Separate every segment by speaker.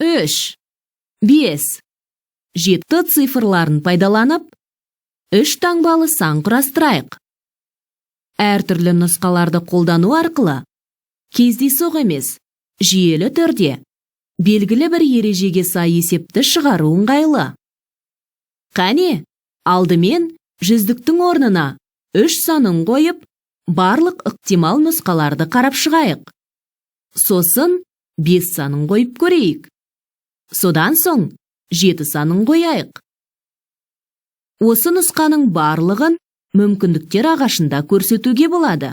Speaker 1: 3, 5, 7 цифрларын пайдаланып, 3 таңбалы сан құрастырайық. Әртүрлі нұсқаларды қолдану арқылы, кездейсоқ емес, жүйелі түрде, белгілі бір ережеге сай есепті шығару ыңғайлы. Қане, алдымен жүздіктің орнына 3 санын қойып, барлық ықтимал нұсқаларды қарап шығайық. Сосын 5 санын қойып көрейік. Содан соң 7 санын қояйық. Осы нұсқаның барлығын мүмкіндіктер ағашында көрсетуге болады.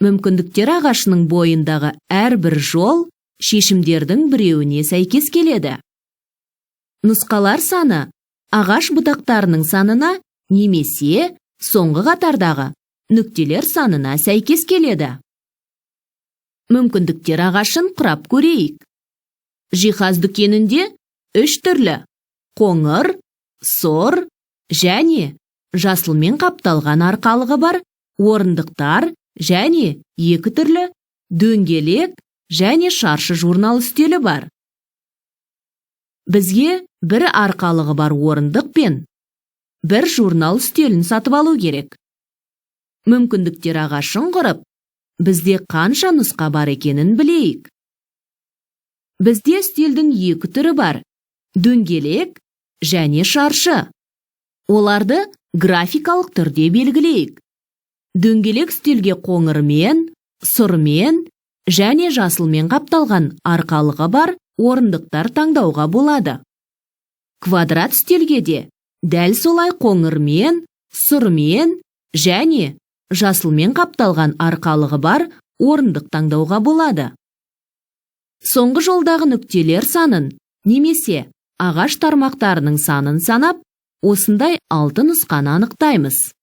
Speaker 1: Мүмкіндіктер ағашының бойындағы әрбір жол шешімдердің біреуіне сәйкес келеді. Нұсқалар саны ағаш бұтақтарының санына немесе соңғы қатардағы нүктелер санына сәйкес келеді. Мүмкіндіктер ағашын құрап көрейік. Жиһаз дүкенінде 3 түрлі қоңыр, сор және жасылмен қапталған арқалығы бар орындықтар және 2 түрлі дөңгелек және шаршы журнал үстелі бар. Бізге бір арқалығы бар орындық пен бір журнал үстелін сатып алу керек. Мүмкіндіктер ағашын құрып, бізде қанша нұсқа бар екенін білейік. Бізде үстелдің 2 түрі бар, дөңгелек және шаршы. Оларды графикалық түрде белгілейік. Дөңгелек үстелге қоңырмен, сұрмен және жасылмен қапталған арқалығы бар орындықтар таңдауға болады. Квадрат үстелге де дәл солай қоңырмен, сұрмен және жасылмен қапталған арқалығы бар орындық таңдауға болады. Соңғы жолдағы нүктелер санын немесе ағаш тармақтарының санын санап, осындай 6 нұсқаны анықтаймыз.